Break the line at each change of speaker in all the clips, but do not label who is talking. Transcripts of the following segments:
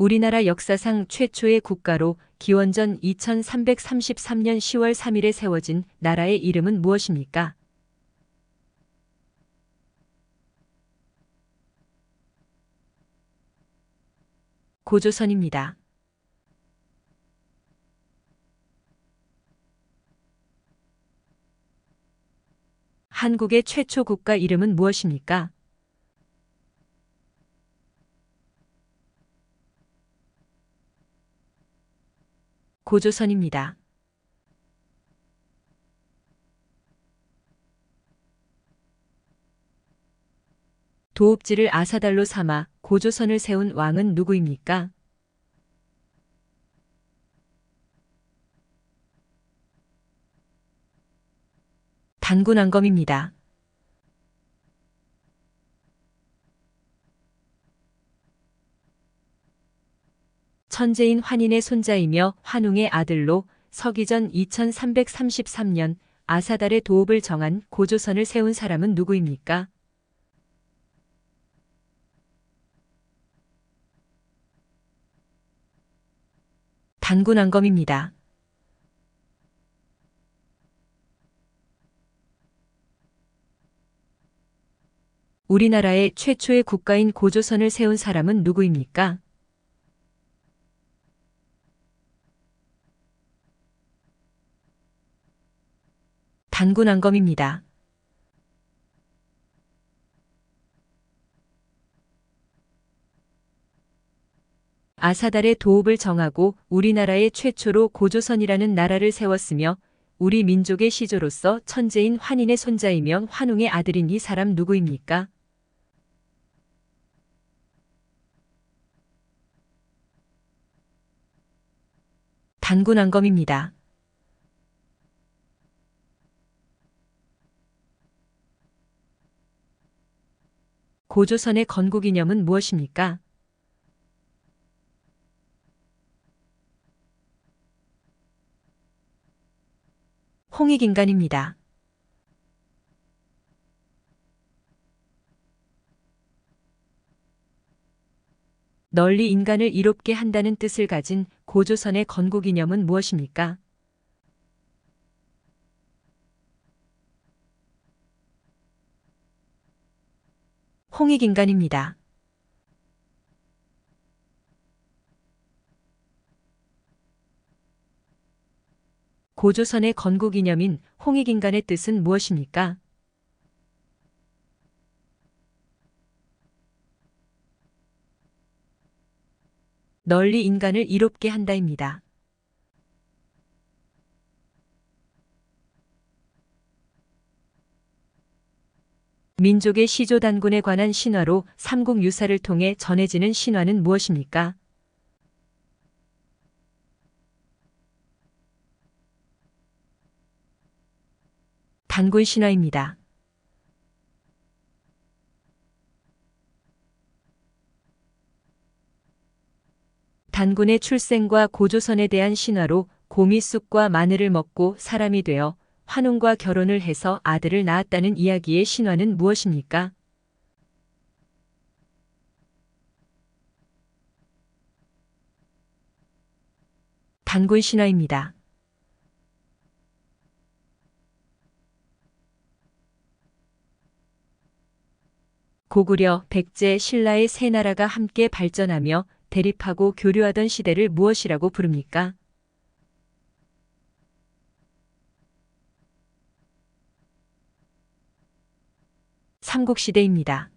우리나라 역사상 최초의 국가로 기원전 2333년 10월 3일에 세워진 나라의 이름은 무엇입니까? 고조선입니다. 한국의 최초 국가 이름은 무엇입니까? 고조선입니다. 도읍지를 아사달로 삼아 고조선을 세운 왕은 누구입니까? 단군왕검입니다. 천재인 환인의 손자이며 환웅의 아들로 서기전 2333년 아사달의 도읍을 정한 고조선을 세운 사람은 누구입니까? 단군왕검입니다. 우리나라의 최초의 국가인 고조선을 세운 사람은 누구입니까? 단군왕검입니다. 아사달의 도읍을 정하고 우리나라의 최초로 고조선이라는 나라를 세웠으며 우리 민족의 시조로서 천재인 환인의 손자이며 환웅의 아들인 이 사람 누구입니까? 단군왕검입니다. 고조선의 건국이념은 무엇입니까? 홍익인간입니다. 널리 인간을 이롭게 한다는 뜻을 가진 고조선의 건국이념은 무엇입니까? 홍익인간입니다. 고조선의 건국이념인 홍익인간의 뜻은 무엇입니까? 널리 인간을 이롭게 한다입니다. 민족의 시조단군에 관한 신화로 삼국유사를 통해 전해지는 신화는 무엇입니까? 단군신화입니다. 단군의 출생과 고조선에 대한 신화로 곰이 쑥과 마늘을 먹고 사람이 되어 환웅과 결혼을 해서 아들을 낳았다는 이야기의 신화는 무엇입니까? 단군신화입니다. 고구려, 백제, 신라의 세 나라가 함께 발전하며 대립하고 교류하던 시대를 무엇이라고 부릅니까? 삼국시대입니다.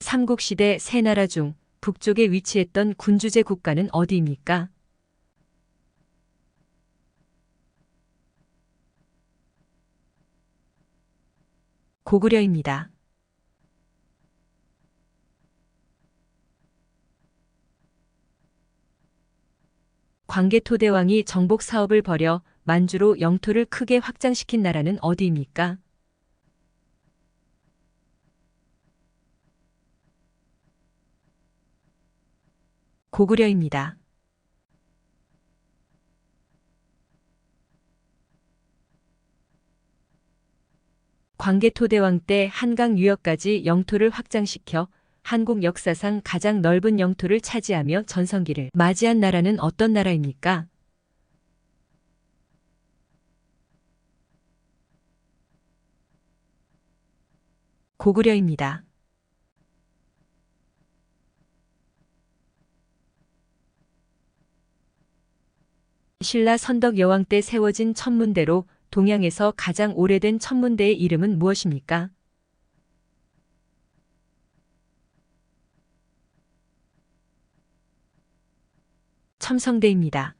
삼국시대 세 나라 중 북쪽에 위치했던 군주제 국가는 어디입니까? 고구려입니다. 광개토대왕이 정복 사업을 벌여 만주로 영토를 크게 확장시킨 나라는 어디입니까? 광개토대왕이 정복 사업을 벌여 만주로 영토를 크게 확장시킨 나라는 어디입니까? 고구려입니다. 광개토대왕 때 한강 유역까지 영토를 확장시켜 한국 역사상 가장 넓은 영토를 차지하며 전성기를 맞이한 나라는 어떤 나라입니까? 고구려입니다. 신라 선덕 여왕 때 세워진 천문대로 동양에서 가장 오래된 천문대의 이름은 무엇입니까? 첨성대입니다.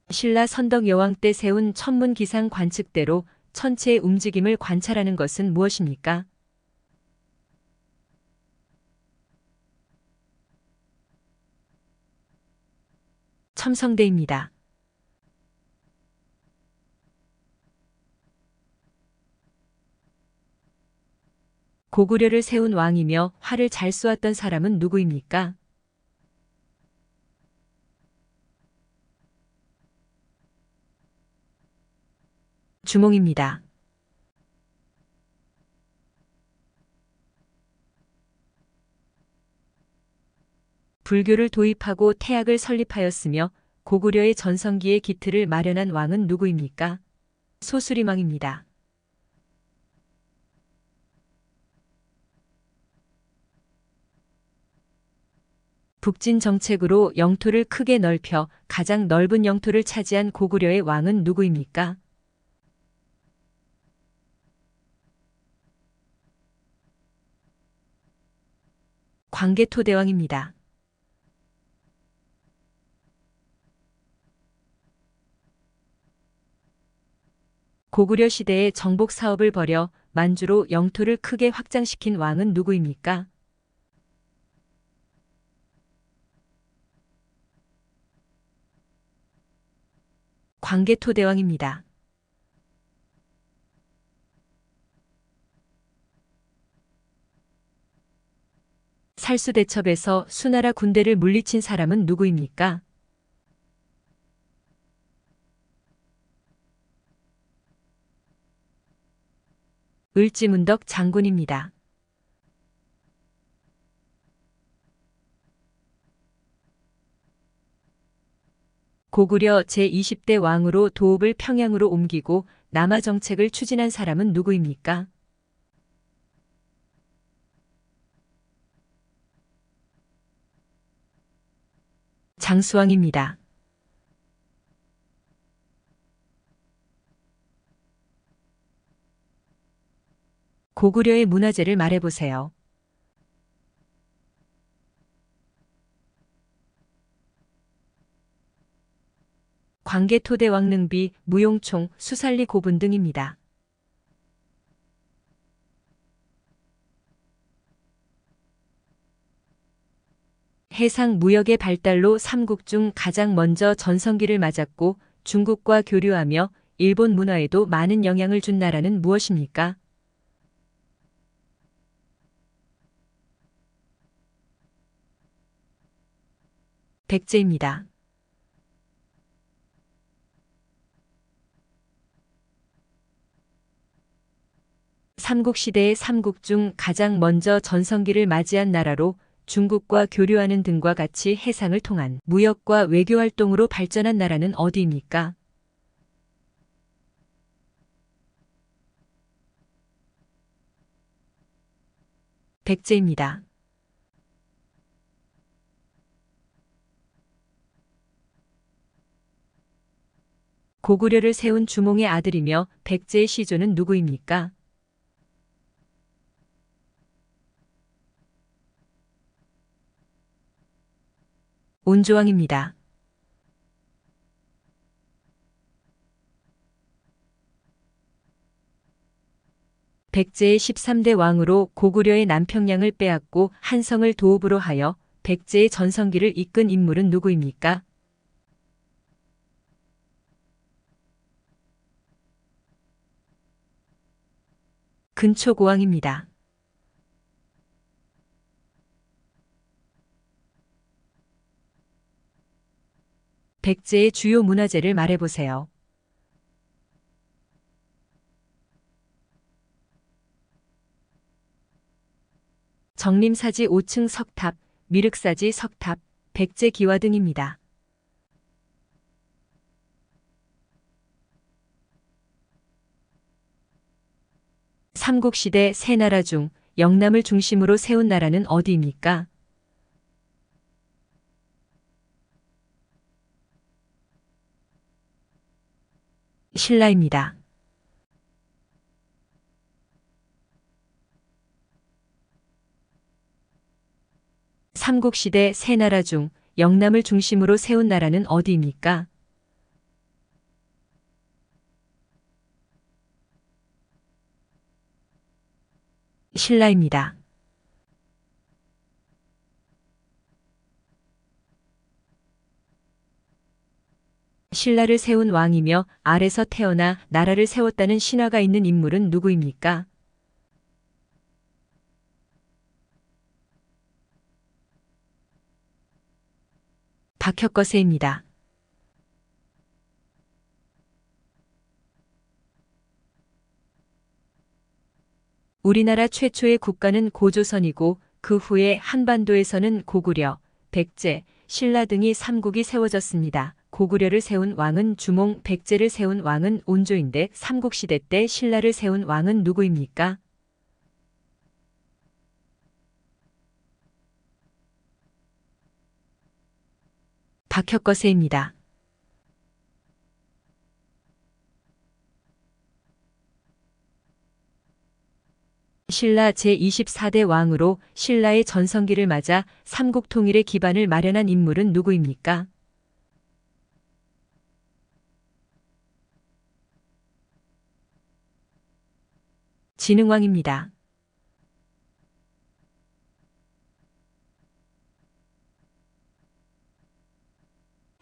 신라 선덕 여왕 때 세운 천문 기상 관측대로 천체의 움직임을 관찰하는 것은 무엇입니까? 첨성대입니다. 고구려를 세운 왕이며 활을 잘 쏘았던 사람은 누구입니까? 주몽입니다. 불교를 도입하고 태학을 설립하였으며 고구려의 전성기의 기틀을 마련한 왕은 누구입니까? 소수리망입니다. 북진 정책으로 영토를 크게 넓혀 가장 넓은 영토를 차지한 고구려의 왕은 누구입니까? 광개토대왕입니다. 고구려 시대에 정복 사업을 벌여 만주로 영토를 크게 확장시킨 왕은 누구입니까? 광개토대왕입니다. 살수대첩에서 수나라 군대를 물리친 사람은 누구입니까? 을지문덕 장군입니다. 고구려 제20대 왕으로 도읍을 평양으로 옮기고 남하 정책을 추진한 사람은 누구입니까? 장수왕입니다. 고구려의 문화재를 말해보세요. 광개토대 왕능비, 무용총, 수살리 고분 등입니다. 해상 무역의 발달로 삼국 중 가장 먼저 전성기를 맞았고 중국과 교류하며 일본 문화에도 많은 영향을 준 나라는 무엇입니까? 백제입니다. 삼국시대의 삼국 중 가장 먼저 전성기를 맞이한 나라로 중국과 교류하는 등과 같이 해상을 통한 무역과 외교 활동으로 발전한 나라는 어디입니까? 백제입니다. 고구려를 세운 주몽의 아들이며 백제의 시조는 누구입니까? 온조왕입니다. 백제의 13대 왕으로 고구려의 남평양을 빼앗고 한성을 도읍으로 하여 백제의 전성기를 이끈 인물은 누구입니까? 근초고왕입니다. 백제의 주요 문화재를 말해보세요. 정림사지 5층 석탑, 미륵사지 석탑, 백제 기와 등입니다. 삼국시대 세 나라 중 영남을 중심으로 세운 나라는 어디입니까? 신라입니다. 삼국시대 세 나라 중 영남을 중심으로 세운 나라는 어디입니까? 신라입니다. 신라를 세운 왕이며 알에서 태어나 나라를 세웠다는 신화가 있는 인물은 누구입니까? 박혁거세입니다. 우리나라 최초의 국가는 고조선이고 그 후에 한반도에서는 고구려, 백제, 신라 등이 삼국이 세워졌습니다. 고구려를 세운 왕은 주몽, 백제를 세운 왕은 온조인데 삼국시대 때 신라를 세운 왕은 누구입니까? 박혁거세입니다. 신라 제24대 왕으로 신라의 전성기를 맞아 삼국 통일의 기반을 마련한 인물은 누구입니까? 진흥왕입니다.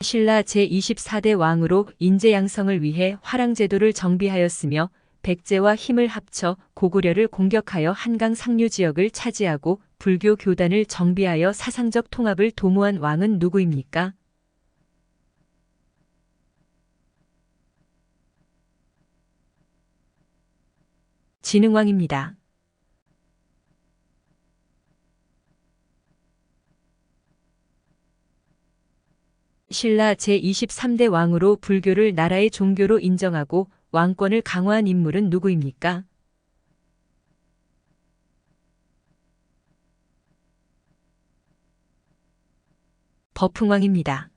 신라 제24대 왕으로 인재양성을 위해 화랑제도를 정비하였으며 백제와 힘을 합쳐 고구려를 공격하여 한강 상류 지역을 차지하고 불교 교단을 정비하여 사상적 통합을 도모한 왕은 누구입니까? 진흥왕입니다. 신라 제23대 왕으로 불교를 나라의 종교로 인정하고 왕권을 강화한 인물은 누구입니까? 버풍왕입니다.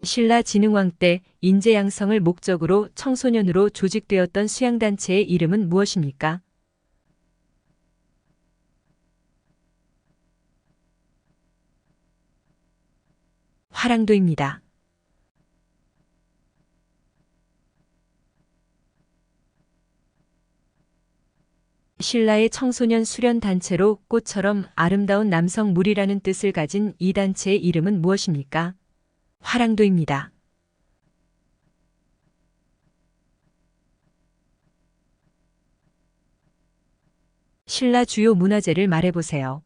신라 진흥왕 때 인재양성을 목적으로 청소년으로 조직되었던 수양단체의 이름은 무엇입니까? 화랑도입니다. 신라의 청소년 수련 단체로 꽃처럼 아름다운 남성 무리라는 뜻을 가진 이 단체의 이름은 무엇입니까? 화랑도입니다. 신라 주요 문화재를 말해보세요.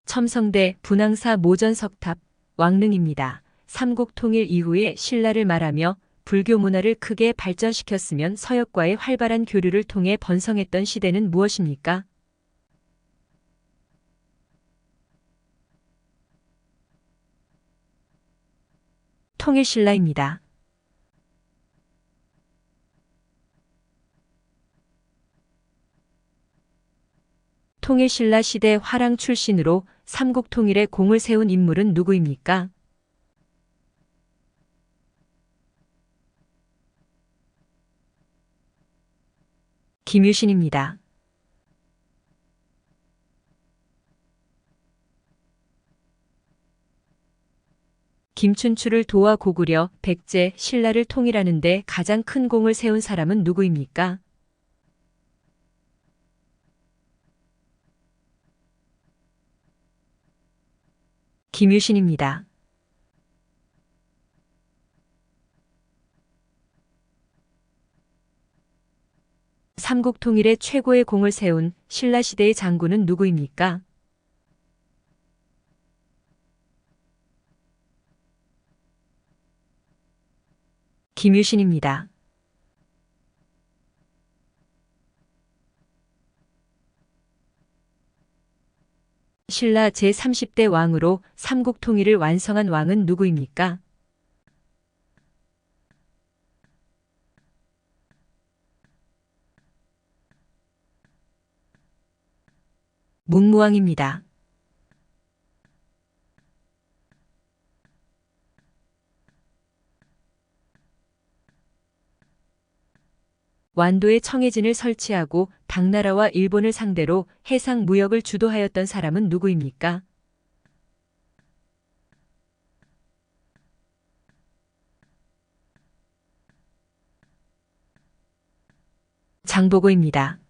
첨성대, 분황사 모전석탑, 왕릉입니다. 삼국 통일 이후에 신라를 말하며 불교 문화를 크게 발전시켰으면 서역과의 활발한 교류를 통해 번성했던 시대는 무엇입니까? 통일신라입니다. 통일신라 시대 화랑 출신으로 삼국 통일에 공을 세운 인물은 누구입니까? 김유신입니다. 김춘추를 도와 고구려, 백제, 신라를 통일하는 데 가장 큰 공을 세운 사람은 누구입니까? 김유신입니다. 삼국 통일에 최고의 공을 세운 신라시대의 장군은 누구입니까? 김유신입니다. 신라 제30대 왕으로 삼국 통일을 완성한 왕은 누구입니까? 문무왕입니다. 완도에 청해진을 설치하고 당나라와 일본을 상대로 해상 무역을 주도하였던 사람은 누구입니까? 장보고입니다.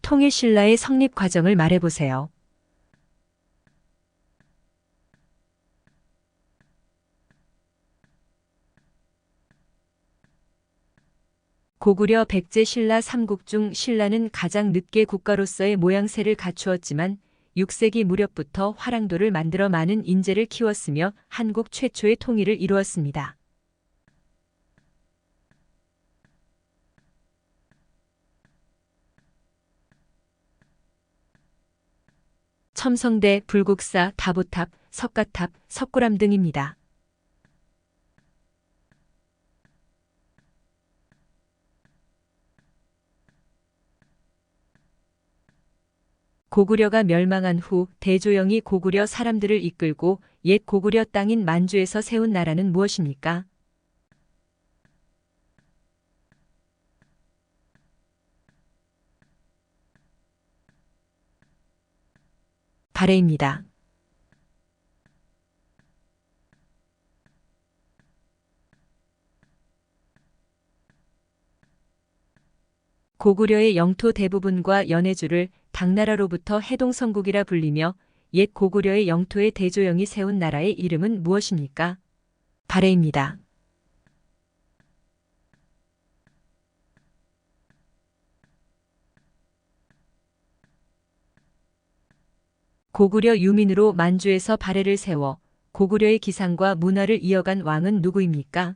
통일신라의 성립 과정을 말해보세요. 고구려 백제 신라 삼국 중 신라는 가장 늦게 국가로서의 모양새를 갖추었지만 6세기 무렵부터 화랑도를 만들어 많은 인재를 키웠으며 한국 최초의 통일을 이루었습니다. 첨성대, 불국사, 다보탑, 석가탑, 석굴암 등입니다. 고구려가 멸망한 후 대조영이 고구려 사람들을 이끌고 옛 고구려 땅인 만주에서 세운 나라는 무엇입니까? 발해입니다. 고구려의 영토 대부분과 연해주를 당나라로부터 해동성국이라 불리며 옛 고구려의 영토에 대조영이 세운 나라의 이름은 무엇입니까? 발해입니다. 고구려 유민으로 만주에서 발해를 세워 고구려의 기상과 문화를 이어간 왕은 누구입니까?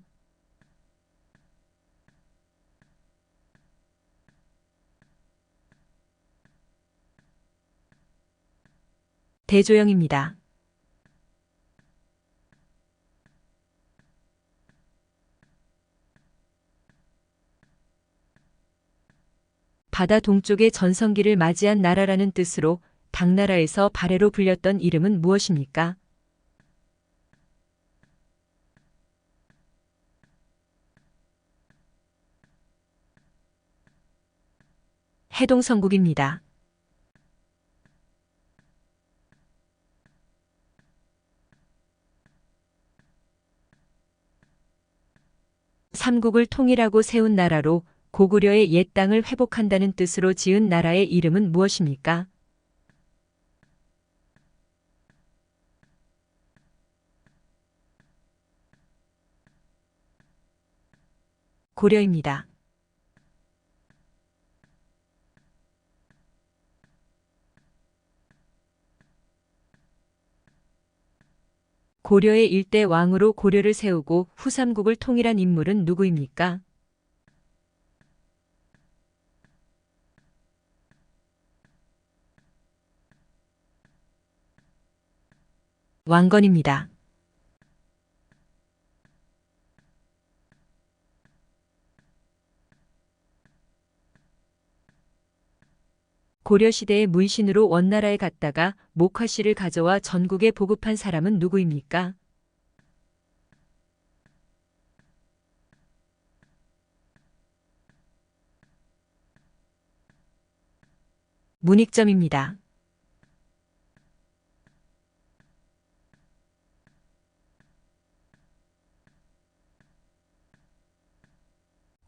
대조영입니다. 바다 동쪽의 전성기를 맞이한 나라라는 뜻으로 당나라에서 발해로 불렸던 이름은 무엇입니까? 해동성국입니다. 삼국을 통일하고 세운 나라로 고구려의 옛 땅을 회복한다는 뜻으로 지은 나라의 이름은 무엇입니까? 고려입니다. 고려의 일대 왕으로 고려를 세우고 후삼국을 통일한 인물은 누구입니까? 왕건입니다. 고려시대의 문신으로 원나라에 갔다가 목화씨를 가져와 전국에 보급한 사람은 누구입니까? 문익점입니다.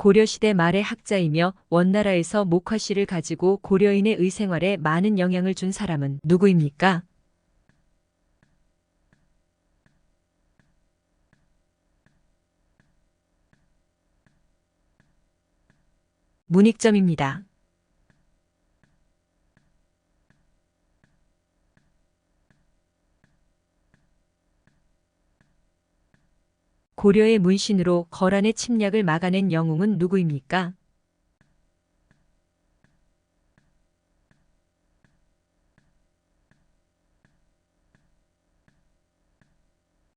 고려시대 말의 학자이며 원나라에서 목화씨를 가지고 고려인의 의생활에 많은 영향을 준 사람은 누구입니까? 문익점입니다. 고려의 문신으로 거란의 침략을 막아낸 영웅은 누구입니까?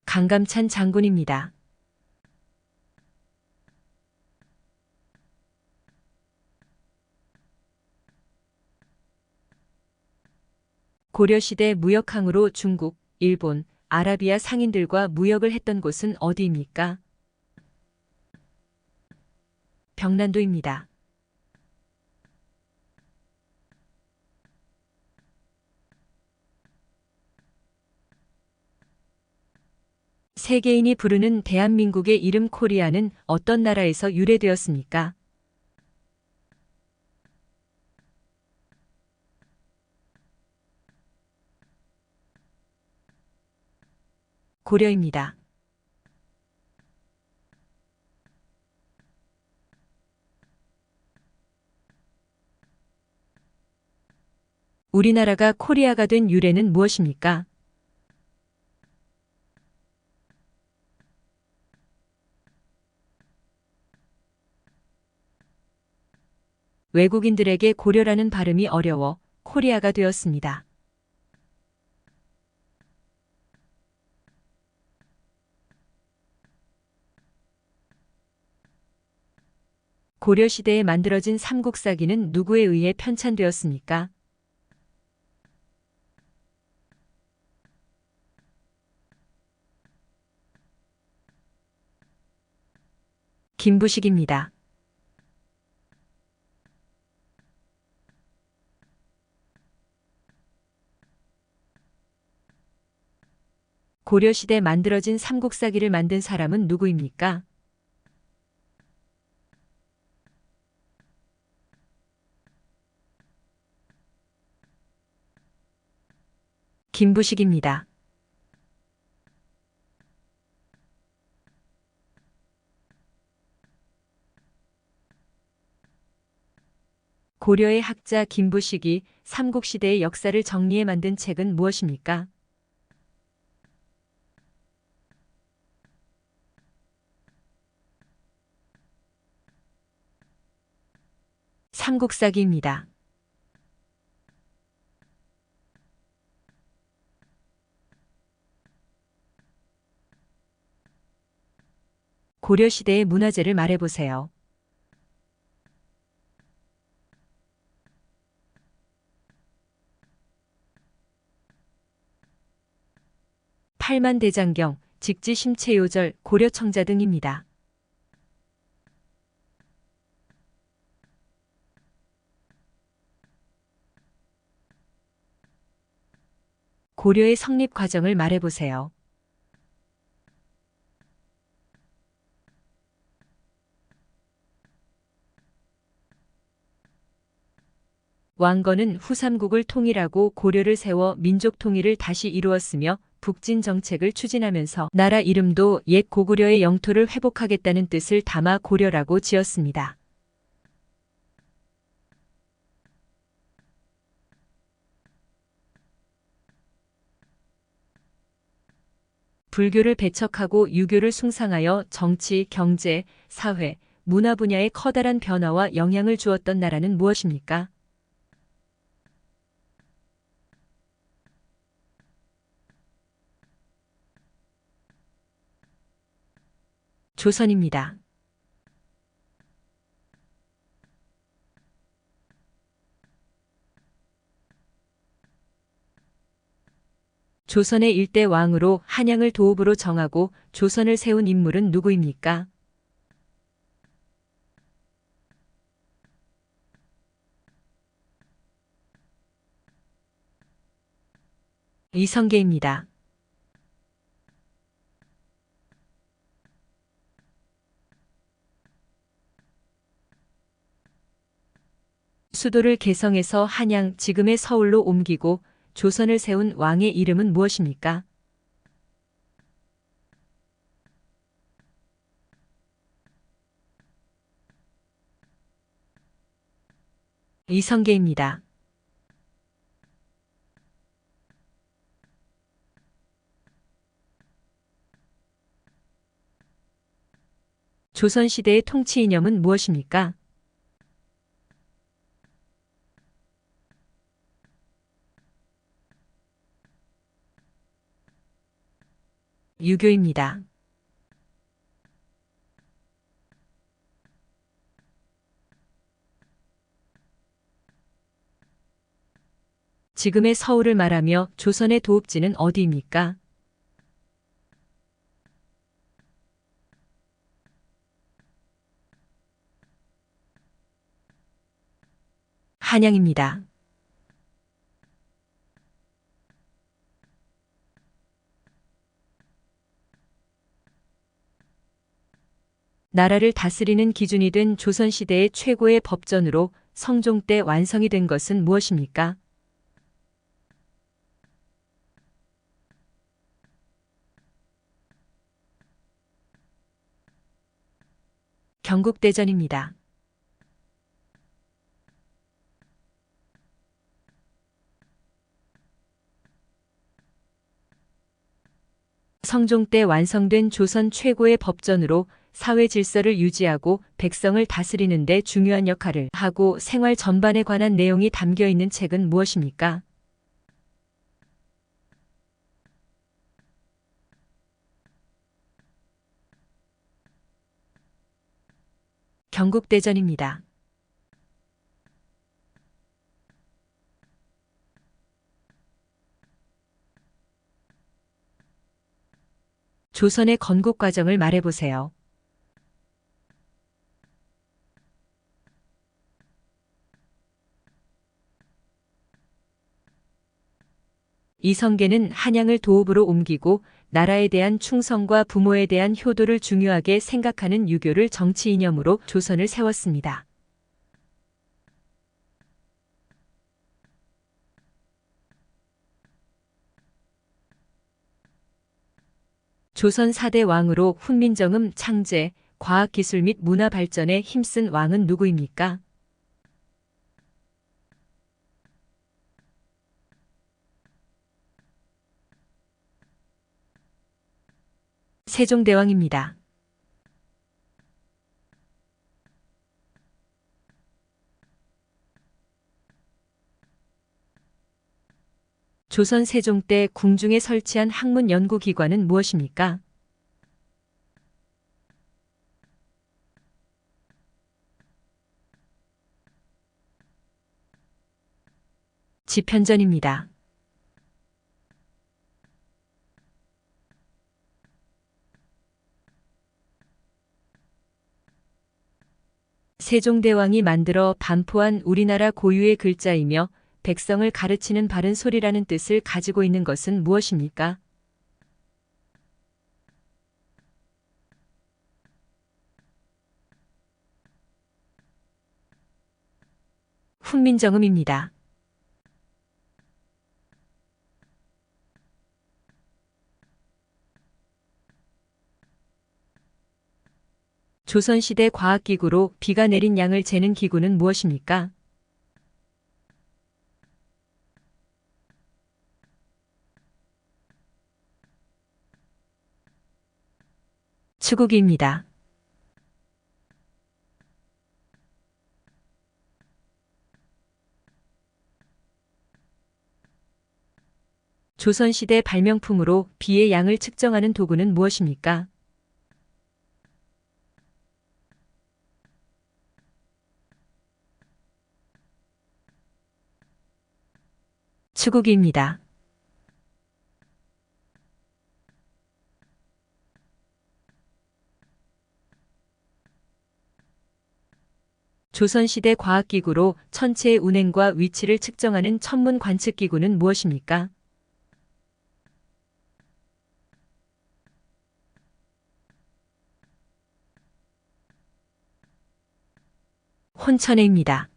강감찬 장군입니다. 고려시대 무역항으로 중국, 일본, 아라비아 상인들과 무역을 했던 곳은 어디입니까? 병난도입니다. 세계인이 부르는 대한민국의 이름 코리아는 어떤 나라에서 유래되었습니까? 고려입니다. 우리나라가 코리아가 된 유래는 무엇입니까? 외국인들에게 고려라는 발음이 어려워 코리아가 되었습니다. 고려시대에 만들어진 삼국사기는 누구에 의해 편찬되었습니까? 김부식입니다. 고려시대 만들어진 삼국사기를 만든 사람은 누구입니까? 김부식입니다. 고려의 학자 김부식이 삼국시대의 역사를 정리해 만든 책은 무엇입니까? 삼국사기입니다. 고려시대의 문화재를 말해보세요. 팔만대장경, 직지심체요절, 고려청자 등입니다. 고려의 성립 과정을 말해보세요. 왕건은 후삼국을 통일하고 고려를 세워 민족 통일을 다시 이루었으며 북진 정책을 추진하면서 나라 이름도 옛 고구려의 영토를 회복하겠다는 뜻을 담아 고려라고 지었습니다. 불교를 배척하고 유교를 숭상하여 정치, 경제, 사회, 문화 분야에 커다란 변화와 영향을 주었던 나라는 무엇입니까? 조선입니다. 조선의 일대 왕으로 한양을 도읍으로 정하고 조선을 세운 인물은 누구입니까? 이성계입니다. 수도를 개성에서 한양, 지금의 서울로 옮기고 조선을 세운 왕의 이름은 무엇입니까? 이성계입니다. 조선시대의 통치 이념은 무엇입니까? 유교입니다. 지금의 서울을 말하며 조선의 도읍지는 어디입니까? 한양입니다. 나라를 다스리는 기준이 된 조선시대의 최고의 법전으로 성종 때 완성이 된 것은 무엇입니까? 경국대전입니다. 성종 때 완성된 조선 최고의 법전으로 사회 질서를 유지하고 백성을 다스리는 데 중요한 역할을 하고 생활 전반에 관한 내용이 담겨 있는 책은 무엇입니까? 경국대전입니다. 조선의 건국 과정을 말해보세요. 이성계는 한양을 도읍으로 옮기고 나라에 대한 충성과 부모에 대한 효도를 중요하게 생각하는 유교를 정치 이념으로 조선을 세웠습니다. 조선 4대 왕으로 훈민정음, 창제, 과학기술 및 문화 발전에 힘쓴 왕은 누구입니까? 세종대왕입니다. 조선 세종 때 궁중에 설치한 학문 연구기관은 무엇입니까? 지편전입니다. 세종대왕이 만들어 반포한 우리나라 고유의 글자이며 백성을 가르치는 바른 소리라는 뜻을 가지고 있는 것은 무엇입니까? 훈민정음입니다. 조선시대 과학기구로 비가 내린 양을 재는 기구는 무엇입니까? 추구기입니다. 조선시대 발명품으로 비의 양을 측정하는 도구는 무엇입니까? 추구기입니다. 조선시대 과학기구로 천체의 운행과 위치를 측정하는 천문 관측기구는 무엇입니까? 추구기입니다. 조선시대 과학기구로 천체의 운행과 위치를 측정하는 천문 관측기구는 무엇입니까? 추구기입니다.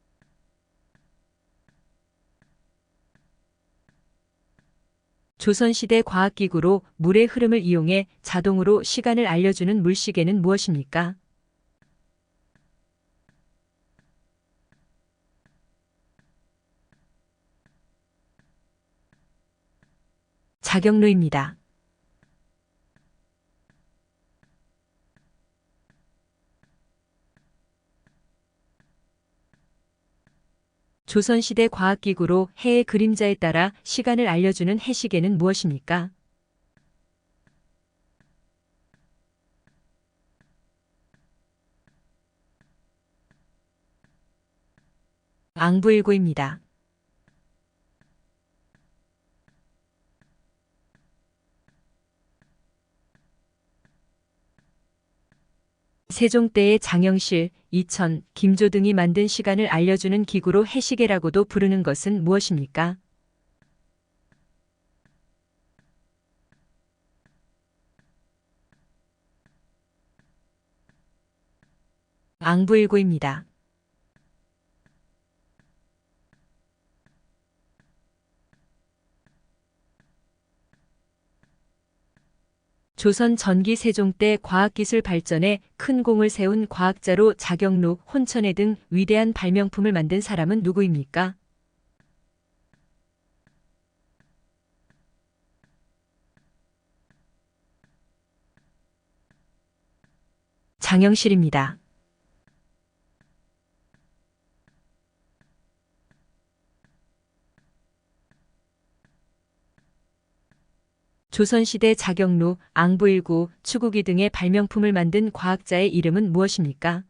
조선시대 과학기구로 천체의 운행과 위치를 측정하는 천문 관측기구는 무엇입니까? 추구기입니다. 혼천해입니다. 조선시대 과학기구로 물의 흐름을 이용해 자동으로 시간을 알려주는 물시계는 무엇입니까? 자경루입니다. 조선시대 과학기구로 해의 그림자에 따라 시간을 알려주는 해시계는 무엇입니까? 앙부일고입니다. 세종 때의 장영실, 이천, 김조 등이 만든 시간을 알려주는 기구로 해시계라고도 부르는 것은 무엇입니까? 앙부일고입니다. 조선 전기 세종 때 과학기술 발전에 큰 공을 세운 과학자로 자경루, 혼천해 등 위대한 발명품을 만든 사람은 누구입니까? 장영실입니다. 조선시대 자경루, 앙부일구, 추구기 등의 발명품을 만든 과학자의 이름은 무엇입니까?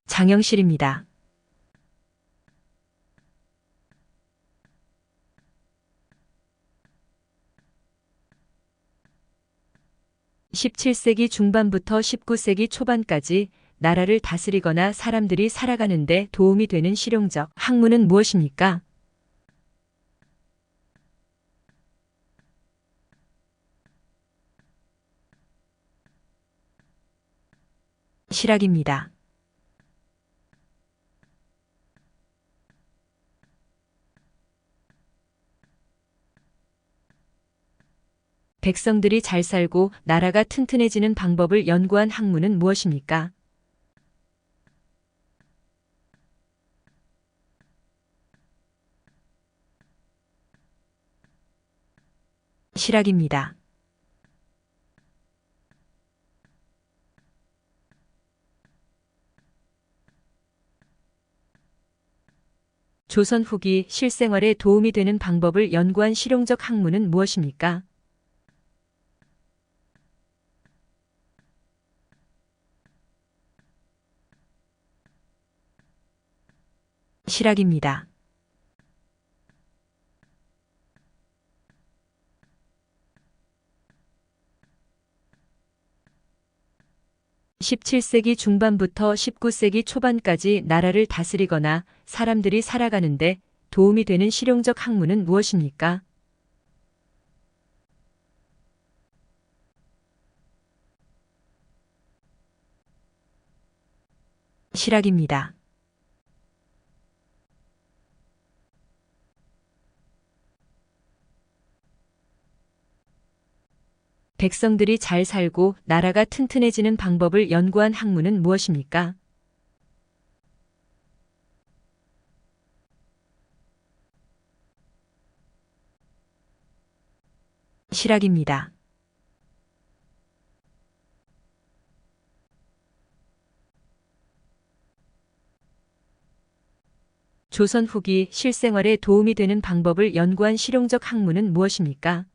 장영실입니다. (17세기) 중반부터 (19세기) 초반까지 나라를 다스리거나 사람들이 살아가는 데 도움이 되는 실용적 학문은 무엇입니까? 실학입니다. 백성들이 잘 살고 나라가 튼튼해지는 방법을 연구한 학문은 무엇입니까? 실학입니다. 조선 후기 실생활에 도움이 되는 방법을 연구한 실용적 학문은 무엇입니까? 실학입니다. (17세기) 중반부터 (19세기) 초반까지 나라를 다스리거나 사람들이 살아가는데 도움이 되는 실용적 학문은 무엇입니까? 실학입니다. 백성들이 잘 살고 나라가 튼튼해지는 방법을 연구한 학문은 무엇입니까? 실학입니다. 조선 후기 실생활에 도움이 되는 방법을 연구한 실용적 학문은 무엇입니까?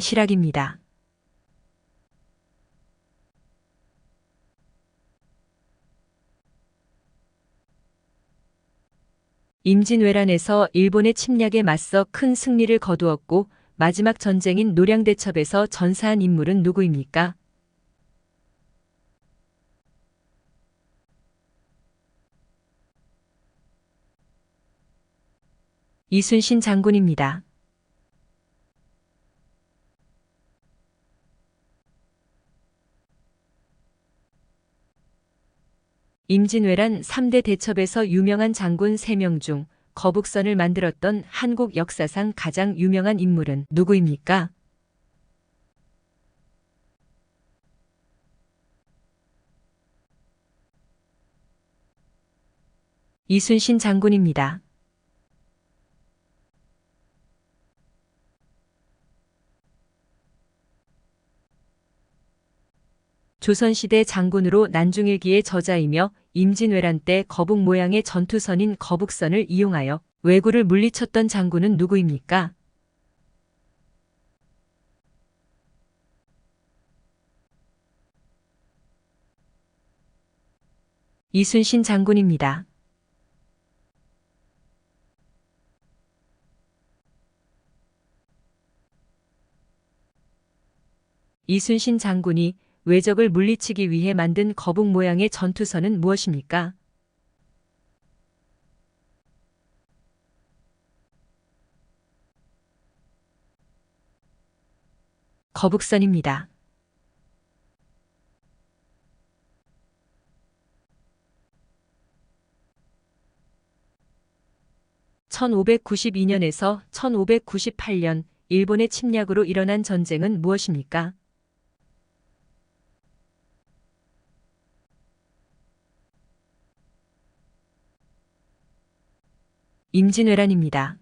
실학입니다. 임진왜란에서 일본의 침략에 맞서 큰 승리를 거두었고 마지막 전쟁인 노량대첩에서 전사한 인물은 누구입니까? 이순신 장군입니다. 임진왜란 3대 대첩에서 유명한 장군 3명 중 거북선을 만들었던 한국 역사상 가장 유명한 인물은 누구입니까? 이순신 장군입니다. 조선시대 장군으로 난중일기의 저자이며 임진왜란 때 거북 모양의 전투선인 거북선을 이용하여 왜구를 물리쳤던 장군은 누구입니까? 이순신 장군입니다. 이순신 장군이 왜적을 물리치기 위해 만든 거북 모양의 전투선은 무엇입니까? 거북선입니다. 1592년에서 1598년 일본의 침략으로 일어난 전쟁은 무엇입니까? 임진왜란입니다.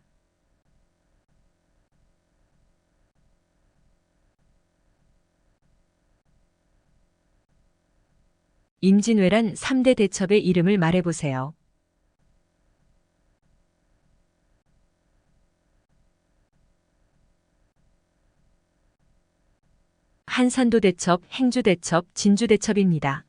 임진왜란 3대 대첩의 이름을 말해보세요. 한산도 대첩, 행주 대첩, 진주 대첩입니다.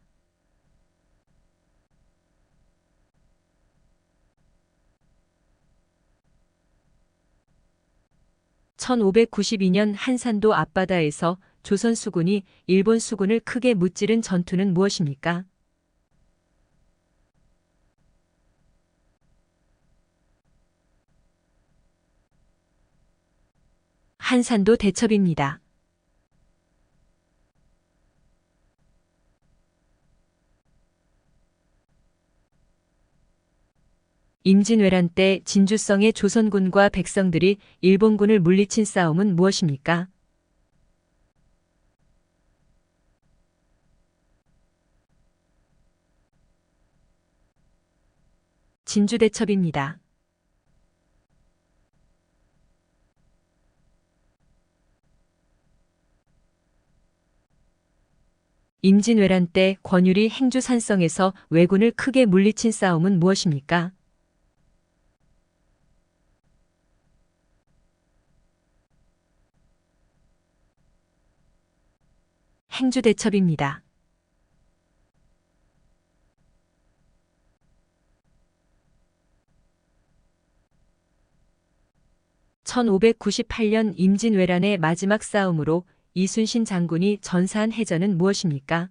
1592년 한산도 앞바다에서 조선 수군이 일본 수군을 크게 무찌른 전투는 무엇입니까? 한산도 대첩입니다. 임진왜란 때 진주성의 조선군과 백성들이 일본군을 물리친 싸움은 무엇입니까? 진주대첩입니다. 임진왜란 때 권율이 행주산성에서 왜군을 크게 물리친 싸움은 무엇입니까? 행주대첩입니다. (1598년) 임진왜란의 마지막 싸움으로 이순신 장군이 전사한 해전은 무엇입니까?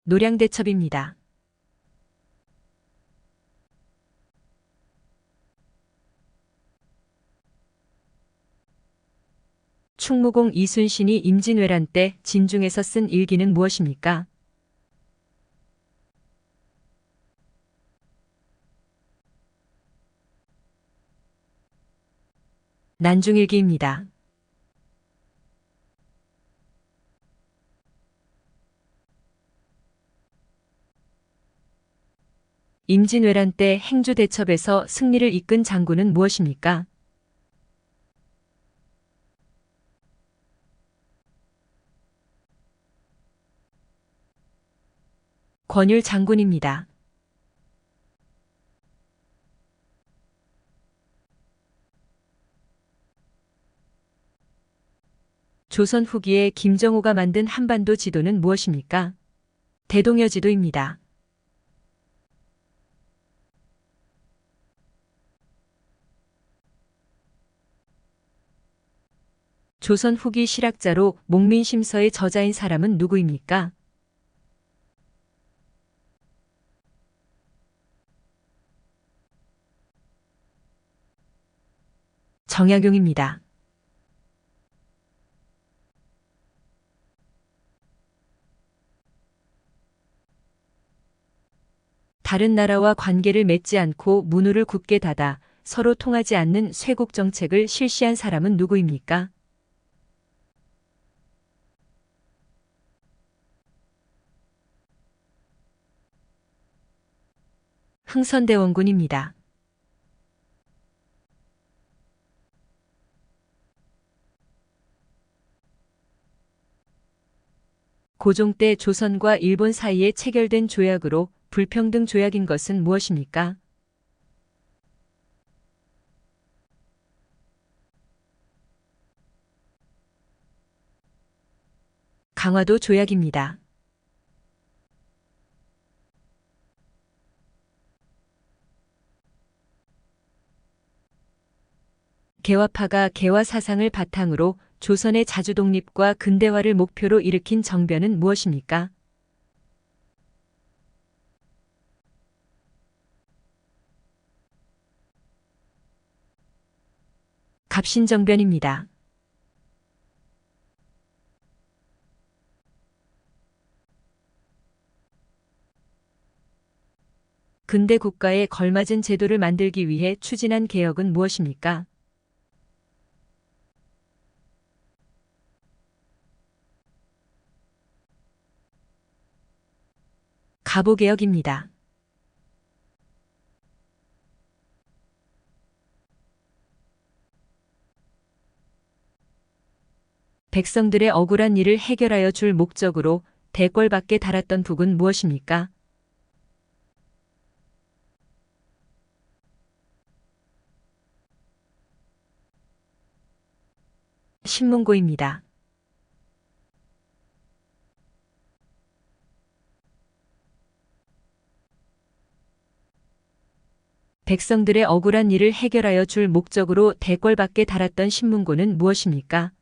노량대첩입니다. 충무공 이순신이 임진왜란 때 진중에서 쓴 일기는 무엇입니까? 난중일기입니다. 임진왜란 때 행주대첩에서 승리를 이끈 장군은 무엇입니까? 권율 장군입니다. 조선 후기에 김정호가 만든 한반도 지도는 무엇입니까? 대동여지도입니다. 조선 후기 실학자로 목민심서의 저자인 사람은 누구입니까? 정약용입니다. 다른 나라와 관계를 맺지 않고 문호를 굳게 닫아 서로 통하지 않는 쇄국 정책을 실시한 사람은 누구입니까? 흥선대원군입니다. 고종 때 조선과 일본 사이에 체결된 조약으로 불평등 조약인 것은 무엇입니까? 강화도 조약입니다. 개화파가 개화 사상을 바탕으로 조선의 자주 독립과 근대화를 목표로 일으킨 정변은 무엇입니까? 갑신정변입니다. 근대 국가에 걸맞은 제도를 만들기 위해 추진한 개혁은 무엇입니까? 가보개혁입니다. 백성들의 억울한 일을 해결하여 줄 목적으로 대궐밖에 달았던 북은 무엇입니까? 신문고입니다. 백성들의 억울한 일을 해결하여 줄 목적으로 대궐밖에 달았던 신문고는 무엇입니까?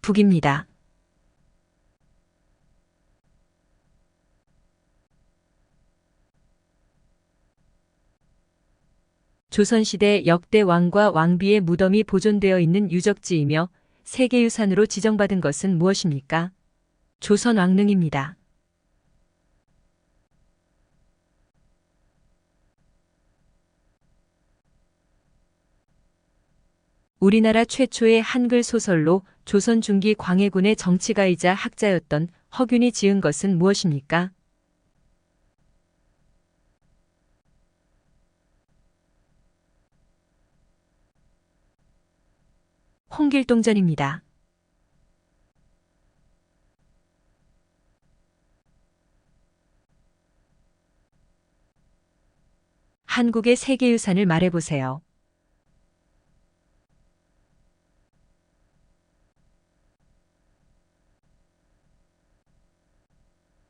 북입니다. 조선시대 역대 왕과 왕비의 무덤이 보존되어 있는 유적지이며 세계유산으로 지정받은 것은 무엇입니까? 조선왕릉입니다. 우리나라 최초의 한글 소설로 조선 중기 광해군의 정치가이자 학자였던 허균이 지은 것은 무엇입니까? 홍길동전입니다. 한국의 세계유산을 말해보세요.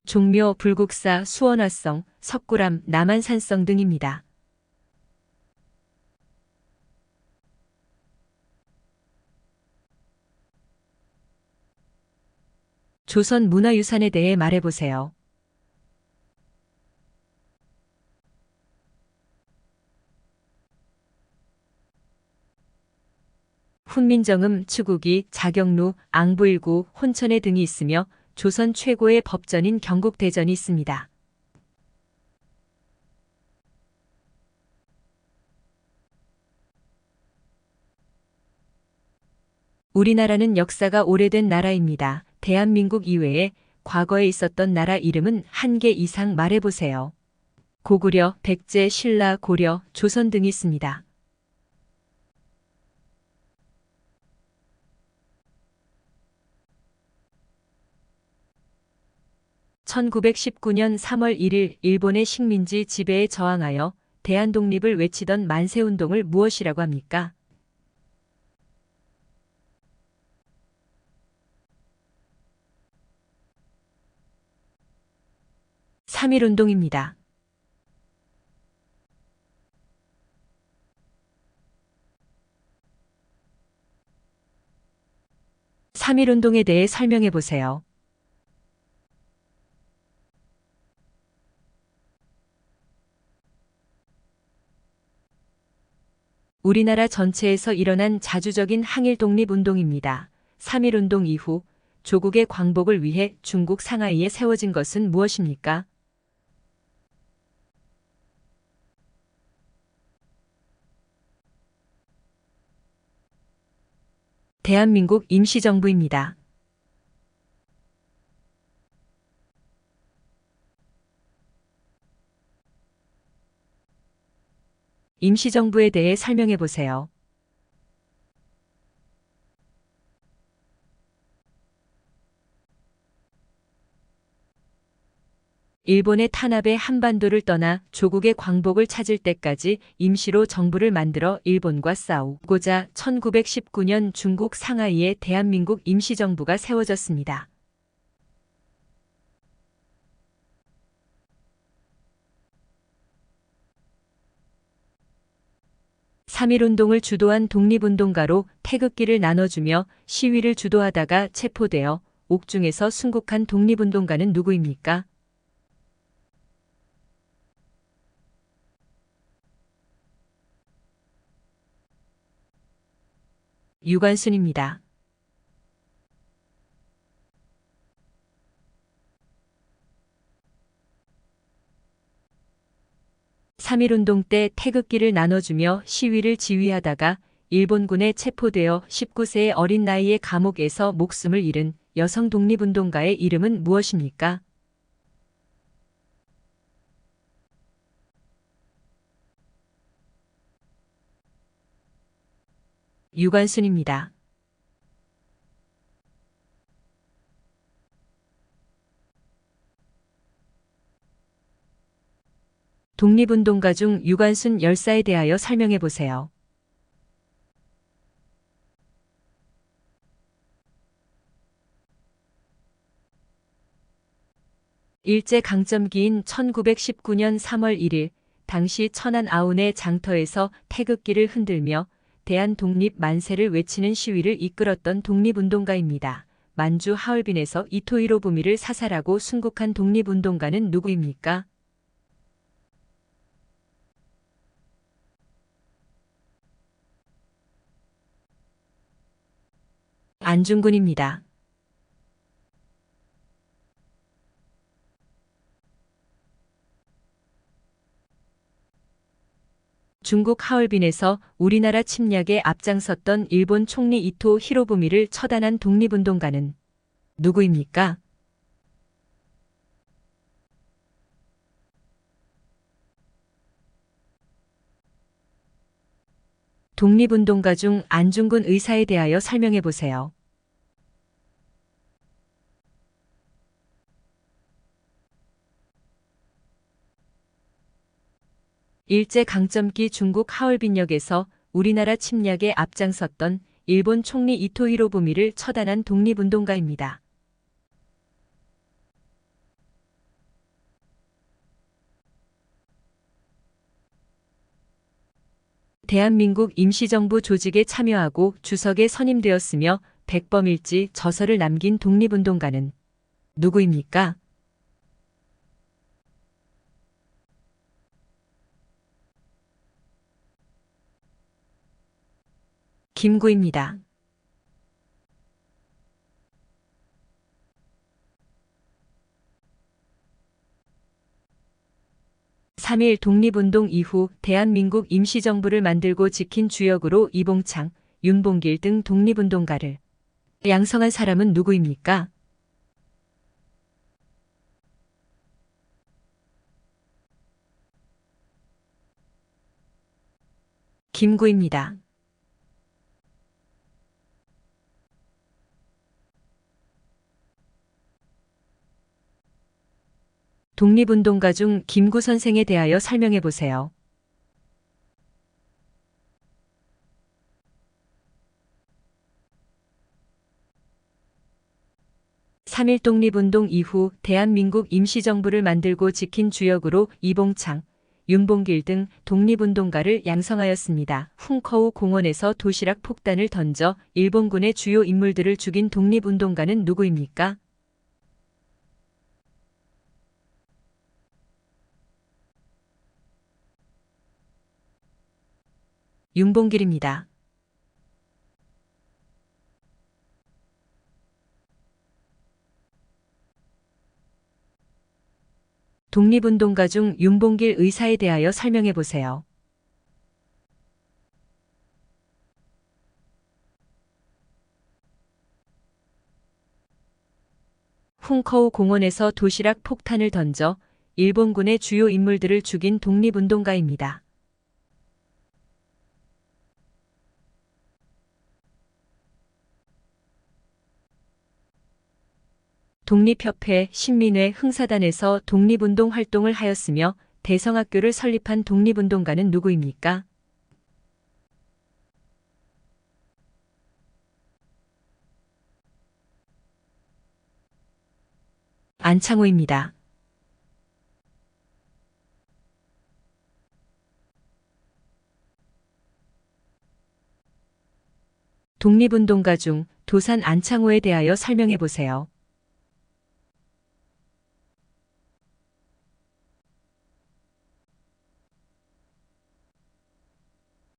종묘, 불국사, 수원화성, 석굴암, 남한산성 등입니다. 조선 문화유산에 대해 말해보세요. 훈민정음, 추국이, 자경루, 앙부일구, 혼천회 등이 있으며 조선 최고의 법전인 경국대전이 있습니다. 우리나라는 역사가 오래된 나라입니다. 대한민국 이외에 과거에 있었던 나라 이름은 한 개 이상 말해보세요. 고구려, 백제, 신라, 고려, 조선 등이 있습니다. 1919년 3월 1일 일본의 식민지 지배에 저항하여 대한독립을 외치던 만세운동을 무엇이라고 합니까? 3.1운동입니다. 3.1운동에 대해 설명해 보세요. 우리나라 전체에서 일어난 자주적인 항일 독립운동입니다. 3.1운동 이후 조국의 광복을 위해 중국 상하이에 세워진 것은 무엇입니까? 대한민국 임시정부입니다. 임시정부에 대해 설명해 보세요. 일본의 탄압에 한반도를 떠나 조국의 광복을 찾을 때까지 임시로 정부를 만들어 일본과 싸우고자 1919년 중국 상하이에 대한민국 임시정부가 세워졌습니다. 3.1운동을 주도한 독립운동가로 태극기를 나눠주며 시위를 주도하다가 체포되어 옥중에서 순국한 독립운동가는 누구입니까? 유관순입니다. 3.1운동 때 태극기를 나눠주며 시위를 지휘하다가 일본군에 체포되어 19세의 어린 나이에 감옥에서 목숨을 잃은 여성 독립운동가의 이름은 무엇입니까? 유관순입니다. 독립운동가 중 유관순 열사에 대하여 설명해 보세요. 일제강점기인 1919년 3월 1일 당시 천안 아운의 장터에서 태극기를 흔들며 대한독립 만세를 외치는 시위를 이끌었던 독립운동가입니다. 만주 하얼빈에서 이토 히로부미를 사살하고 순국한 독립운동가는 누구입니까? 안중근입니다. '중국 하얼빈에서 우리나라 침략에 앞장섰던 일본 총리 이토 히로부미를 처단한 독립운동가는 누구입니까? 독립운동가 중 안중근 의사에 대하여 설명해 보세요. 일제강점기 중국 하얼빈역에서 우리나라 침략에 앞장섰던 일본 총리 이토 히로부미를 처단한 독립운동가입니다. 대한민국 임시정부 조직에 참여하고 주석에 선임되었으며 백범일지 저서를 남긴 독립운동가는 누구입니까? 김구입니다. 3.1 독립운동 이후 대한민국 임시정부를 만들고 지킨 주역으로 이봉창, 윤봉길 등 독립운동가를 양성한 사람은 누구입니까? 김구입니다. 독립운동가 중 김구 선생에 대하여 설명해 보세요. 3.1 독립운동 이후 대한민국 임시정부를 만들고 지킨 주역으로 이봉창, 윤봉길 등 독립운동가를 양성하였습니다. 훈커우 공원에서 도시락 폭탄을 던져 일본군의 주요 인물들을 죽인 독립운동가는 누구입니까? 윤봉길입니다. 독립운동가 중 윤봉길 의사에 대하여 설명해 보세요. 훈커우 공원에서 도시락 폭탄을 던져 일본군의 주요 인물들을 죽인 독립운동가입니다. 독립협회 신민회 흥사단에서 독립운동 활동을 하였으며 대성학교를 설립한 독립운동가는 누구입니까? 안창호입니다. 독립운동가 중 도산 안창호에 대하여 설명해 보세요.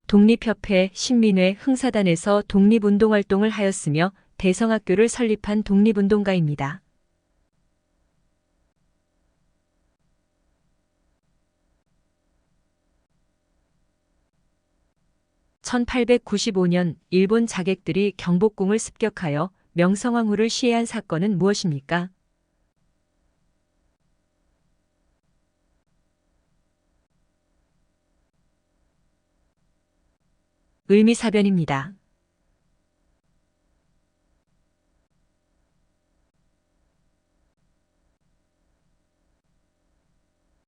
독립협회 신민회 흥사단에서 독립운동활동을 하였으며 대성학교를 설립한 독립운동가입니다. 1895년 일본 자객들이 경복궁을 습격하여 명성황후를 시해한 사건은 무엇입니까? 을미사변입니다.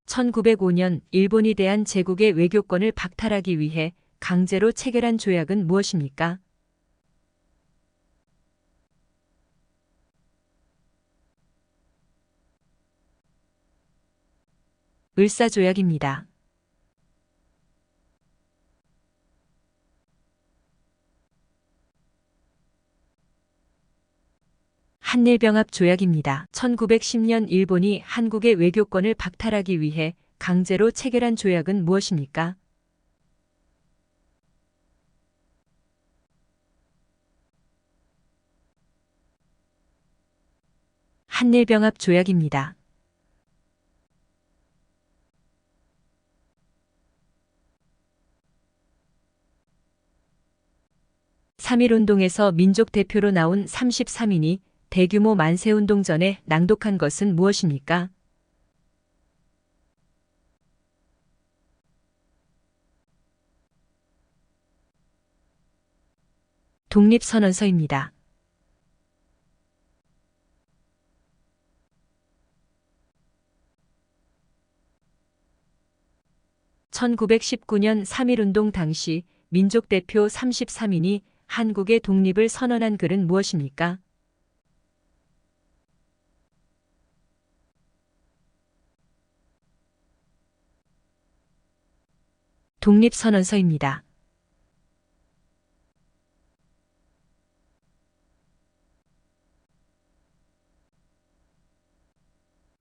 1905년 일본이 대한 제국의 외교권을 박탈하기 위해 강제로 체결한 조약은 무엇입니까? 을사조약입니다. 한일병합 조약입니다. 1910년 일본이 한국의 외교권을 박탈하기 위해 강제로 체결한 조약은 무엇입니까? 한일병합 조약입니다. 삼일운동에서 민족 대표로 나온 33인이 대규모 만세운동 전에 낭독한 것은 무엇입니까? 독립선언서입니다. (1919년) 3.1운동 당시 민족 대표 33인이 한국의 독립을 선언한 글은 무엇입니까? 독립선언서입니다.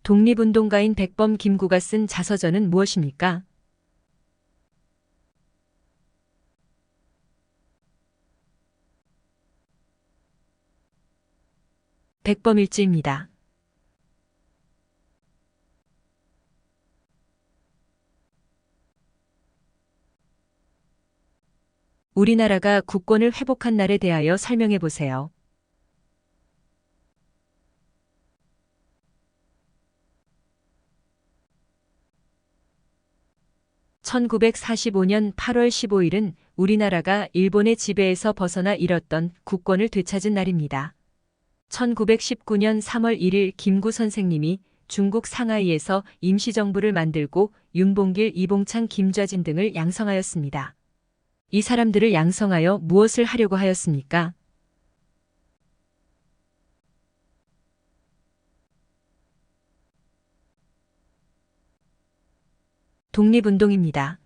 독립운동가인 백범 김구가 쓴 자서전은 무엇입니까? 백범일지입니다. 우리나라가 국권을 회복한 날에 대하여 설명해 보세요. (1945년 8월 15일은) 우리나라가 일본의 지배에서 벗어나 잃었던 국권을 되찾은 날입니다. 1919년 3월 1일 김구 선생님이 중국 상하이에서 임시정부를 만들고 윤봉길, 이봉창, 김좌진 등을 양성하였습니다. 이 사람들을 양성하여 무엇을 하려고 하였습니까? 독립운동입니다.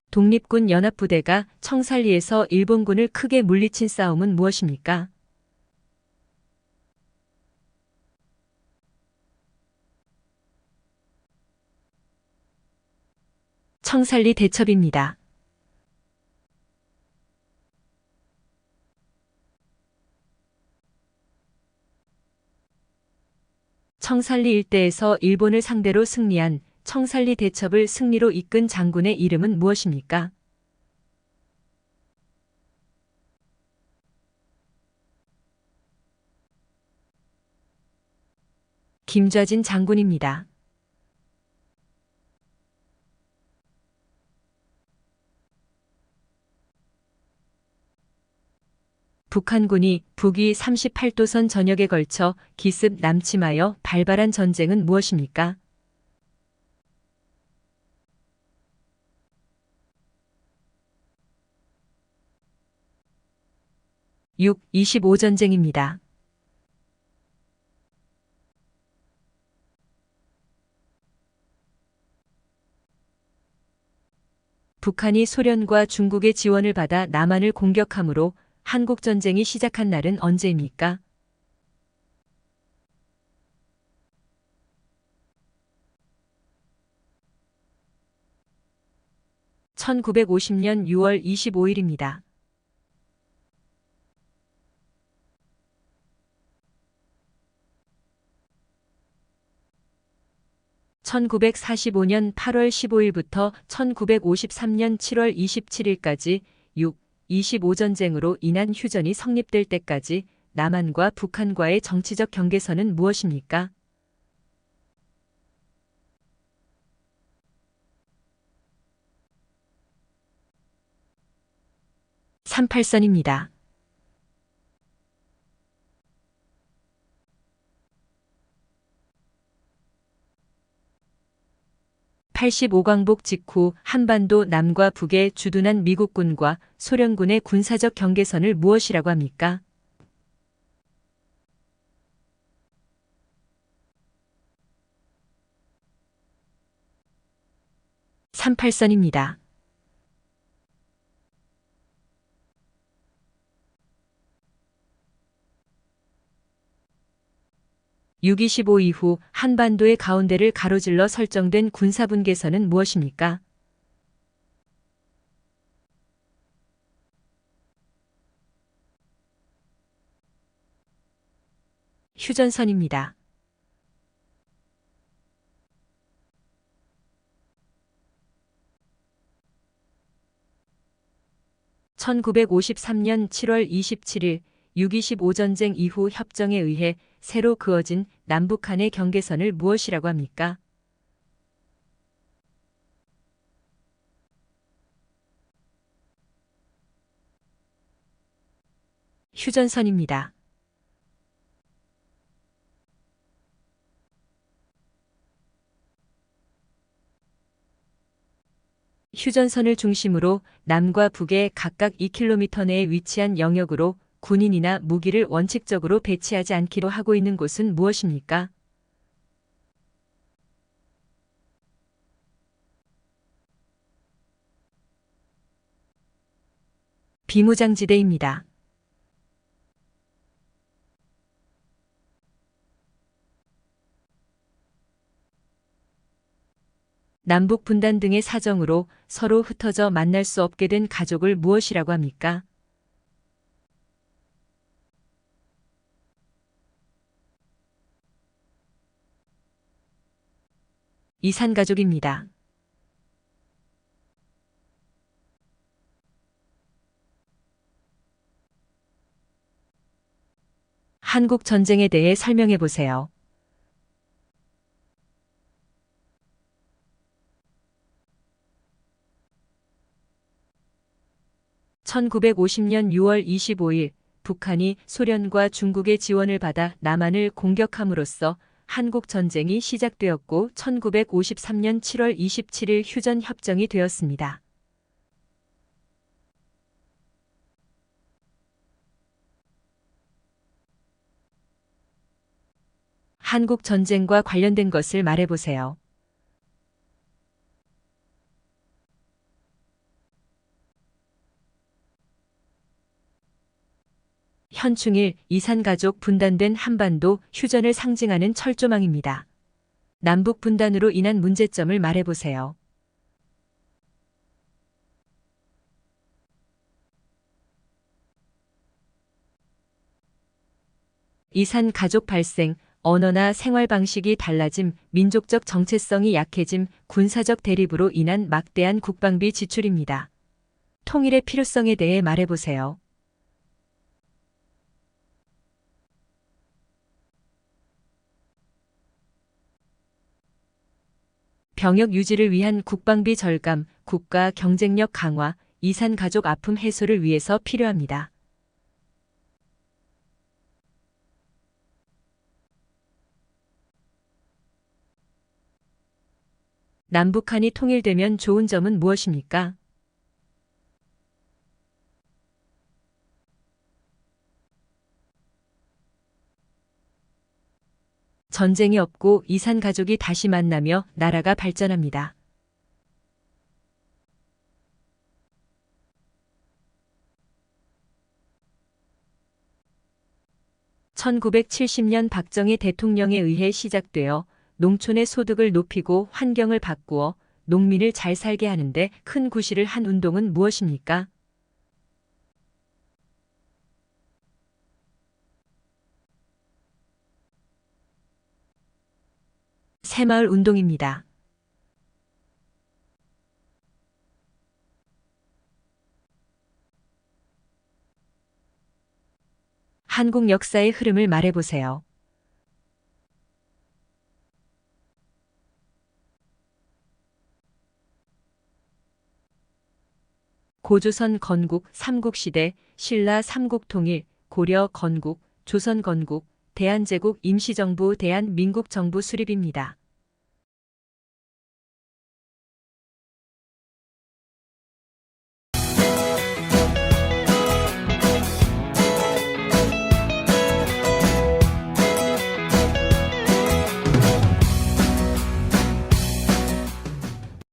독립군 연합부대가 청살리에서 일본군을 크게 물리친 싸움은 무엇입니까? 청산리 대첩입니다. 청산리 일대에서 일본을 상대로 승리한 청산리 대첩을 승리로 이끈 장군의 이름은 무엇입니까? 김좌진 장군입니다. 북한군이 북위 38도선 전역에 걸쳐 기습 남침하여 발발한 전쟁은 무엇입니까? 6.25 전쟁입니다. 북한이 소련과 중국의 지원을 받아 남한을 공격함으로 한국전쟁이 시작한 날은 언제입니까? 1950년 6월 25일입니다. (1945년 8월 15일부터) (1953년 7월 27일까지) 6.25 전쟁으로 인한 휴전이 성립될 때까지 남한과 북한과의 정치적 경계선은 무엇입니까? 38선입니다. (85광복) 직후 한반도 남과 북에 주둔한 미국군과 소련군의 군사적 경계선을 무엇이라고 합니까? 38선입니다. 6.25 이후 한반도의 가운데를 가로질러 설정된 군사분계선은 무엇입니까? 휴전선입니다. (1953년 7월 27일) 6.25 전쟁 이후 협정에 의해 새로 그어진 남북한의 경계선을 무엇이라고 합니까? 휴전선입니다. 휴전선을 중심으로 남과 북에 각각 2km 내에 위치한 영역으로 군인이나 무기를 원칙적으로 배치하지 않기로 하고 있는 곳은 무엇입니까? 비무장지대입니다. 남북 분단 등의 사정으로 서로 흩어져 만날 수 없게 된 가족을 무엇이라고 합니까? 이산가족입니다. 한국 전쟁에 대해 설명해 보세요. 1950년 6월 25일 북한이 소련과 중국의 지원을 받아 남한을 공격함으로써 한국 전쟁이 시작되었고 1953년 7월 27일 휴전 협정이 되었습니다. 한국 전쟁과 관련된 것을 말해보세요. 현충일, 이산가족 분단된 한반도 휴전을 상징하는 철조망입니다. 남북 분단으로 인한 문제점을 말해보세요. 이산 가족 발생, 언어나 생활 방식이 달라짐, 민족적 정체성이 약해짐, 군사적 대립으로 인한 막대한 국방비 지출입니다. 통일의 필요성에 대해 말해보세요. 병역 유지를 위한 국방비 절감, 국가 경쟁력 강화, 이산 가족 아픔 해소를 위해서 필요합니다. 남북한이 통일되면 좋은 점은 무엇입니까? 전쟁이 없고 이산 가족이 다시 만나며 나라가 발전합니다. 1970년 박정희 대통령에 의해 시작되어 농촌의 소득을 높이고 환경을 바꾸어 농민을 잘 살게 하는데 큰 구실을 한 운동은 무엇입니까? 새마을 운동입니다. 한국 역사의 흐름을 말해보세요. 고조선 건국, 삼국시대, 신라 삼국통일, 고려 건국, 조선 건국, 대한제국 임시정부, 대한민국 정부 수립입니다.